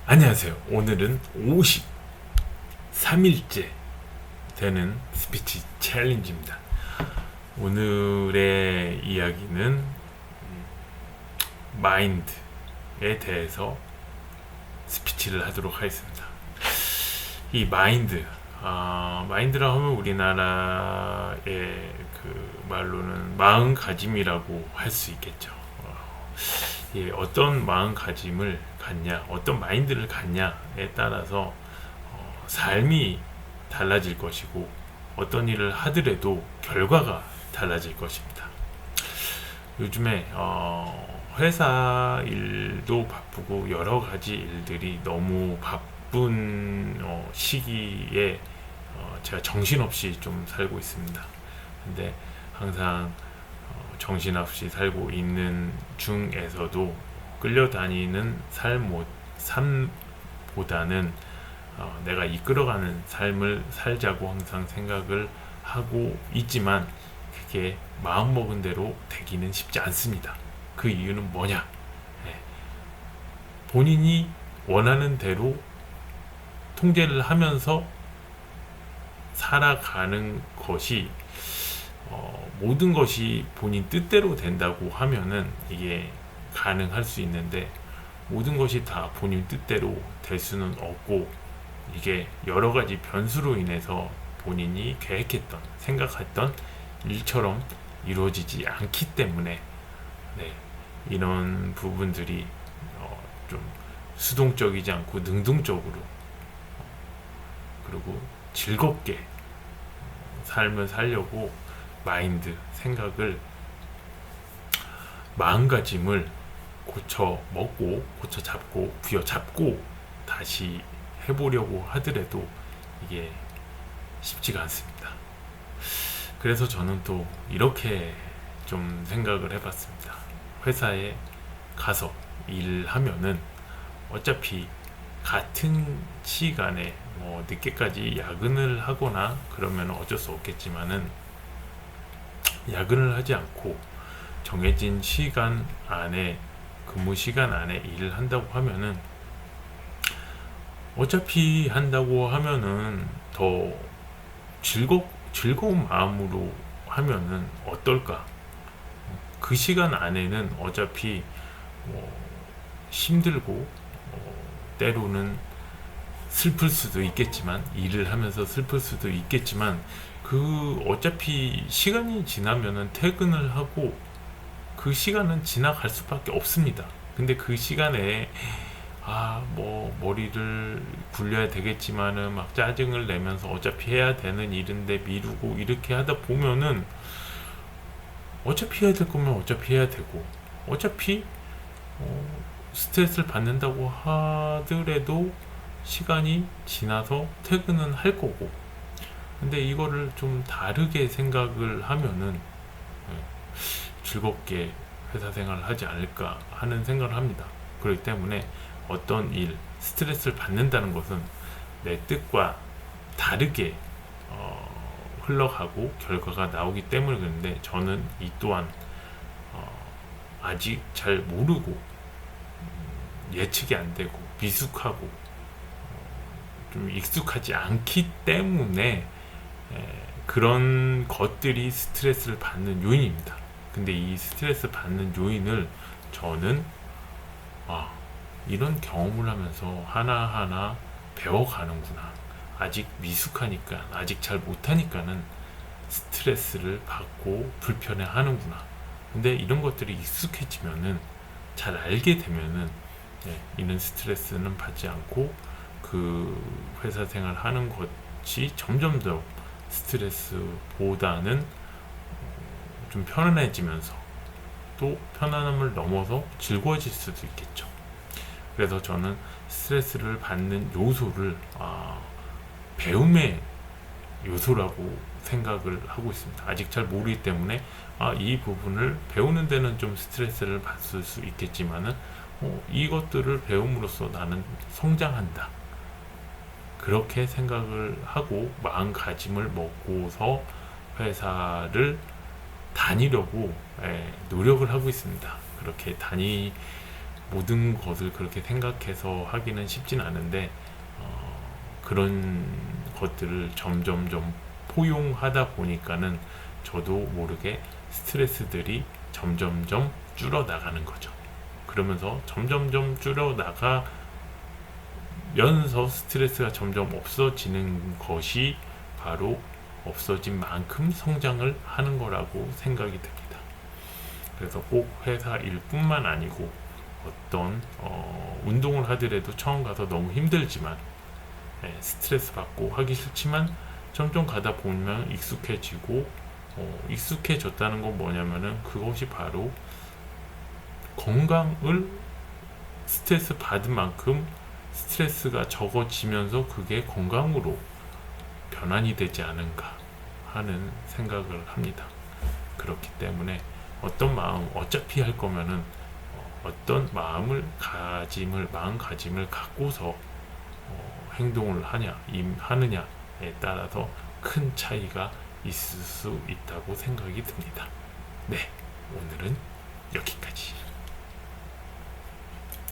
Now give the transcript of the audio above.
안녕하세요. 오늘은 53일째 되는 스피치 챌린지입니다. 오늘의 이야기는 마인드에 대해서 스피치를 하도록 하겠습니다. 이 마인드라 하면 우리나라의 그 말로는 마음가짐이라고 할 수 있겠죠. 어떤 마음가짐을 갖냐, 어떤 마인드를 갖냐에 따라서 삶이 달라질 것이고, 어떤 일을 하더라도 결과가 달라질 것입니다. 요즘에 회사 일도 바쁘고 여러 가지 일들이 너무 바쁜 시기에 제가 정신없이 좀 살고 있습니다. 근데 항상 정신없이 살고 있는 중에서도 끌려다니는 삶보다는 내가 이끌어가는 삶을 살자고 항상 생각을 하고 있지만, 그게 마음먹은 대로 되기는 쉽지 않습니다. 그 이유는 뭐냐? 본인이 원하는 대로 통제를 하면서 살아가는 것이, 모든 것이 본인 뜻대로 된다고 하면은 이게 가능할 수 있는데, 모든 것이 다 본인 뜻대로 될 수는 없고, 이게 여러 가지 변수로 인해서 본인이 계획했던, 생각했던 일처럼 이루어지지 않기 때문에, 이런 부분들이 좀 수동적이지 않고 능동적으로, 그리고 즐겁게 삶을 살려고 마음가짐을 고쳐 먹고, 고쳐 잡고, 부여 잡고 다시 해보려고 하더라도 이게 쉽지가 않습니다. 그래서 저는 또 이렇게 좀 생각을 해봤습니다. 회사에 가서 일하면은 어차피 같은 시간에 늦게까지 야근을 하거나 그러면 어쩔 수 없겠지만은, 야근을 하지 않고 정해진 시간 안에, 근무 시간 안에 일을 한다고 하면은, 어차피 한다고 하면은 더 즐거운 마음으로 하면은 어떨까? 그 시간 안에는 어차피 힘들고, 때로는 슬플 수도 있겠지만, 일을 하면서 슬플 수도 있겠지만, 어차피 시간이 지나면은 퇴근을 하고 그 시간은 지나갈 수밖에 없습니다. 근데 그 시간에 머리를 굴려야 되겠지만은 막 짜증을 내면서 어차피 해야 되는 일인데 미루고 이렇게 하다 보면은, 어차피 해야 될 거면 어차피 해야 되고, 어차피 스트레스를 받는다고 하더라도 시간이 지나서 퇴근은 할 거고. 근데 이거를 좀 다르게 생각을 하면은 즐겁게 회사 생활을 하지 않을까 하는 생각을 합니다. 그렇기 때문에 어떤 스트레스를 받는다는 것은 내 뜻과 다르게 흘러가고 결과가 나오기 때문에. 그런데 저는 이 또한 아직 잘 모르고, 예측이 안 되고 미숙하고 좀 익숙하지 않기 때문에 그런 것들이 스트레스를 받는 요인입니다. 근데 이 스트레스 받는 요인을 저는 이런 경험을 하면서 하나하나 배워가는구나. 아직 미숙하니까, 아직 잘 못하니까는 스트레스를 받고 불편해 하는구나. 근데 이런 것들이 익숙해지면은, 잘 알게 되면은, 이런 스트레스는 받지 않고 그 회사 생활 하는 것이 점점 더 스트레스보다는 좀 편안해지면서, 또 편안함을 넘어서 즐거워질 수도 있겠죠. 그래서 저는 스트레스를 받는 요소를 배움의 요소라고 생각을 하고 있습니다. 아직 잘 모르기 때문에 이 부분을 배우는 데는 좀 스트레스를 받을 수 있겠지만은, 이것들을 배움으로써 나는 성장한다, 그렇게 생각을 하고 마음가짐을 먹고서 회사를 다니려고 노력을 하고 있습니다. 그렇게 모든 것을 그렇게 생각해서 하기는 쉽진 않은데 그런 것들을 점점점 포용하다 보니까는 저도 모르게 스트레스들이 점점점 줄어나가는 거죠. 그러면서 점점점 줄어나가면서 스트레스가 점점 없어지는 것이 바로 없어진 만큼 성장을 하는 거라고 생각이 듭니다. 그래서 꼭 회사 일뿐만 아니고 어떤 운동을 하더라도 처음 가서 너무 힘들지만 스트레스 받고 하기 싫지만 점점 가다 보면 익숙해지고 익숙해졌다는 건 뭐냐면은 그것이 바로 건강을 스트레스 받은 만큼 스트레스가 적어지면서 그게 건강으로 변환이 되지 않은가 하는 생각을 합니다. 그렇기 때문에 어떤 마음 어차피 할 거면은 어떤 마음가짐을 갖고서 행동을 하느냐에 따라서 큰 차이가 있을 수 있다고 생각이 듭니다. 네, 오늘은 여기까지.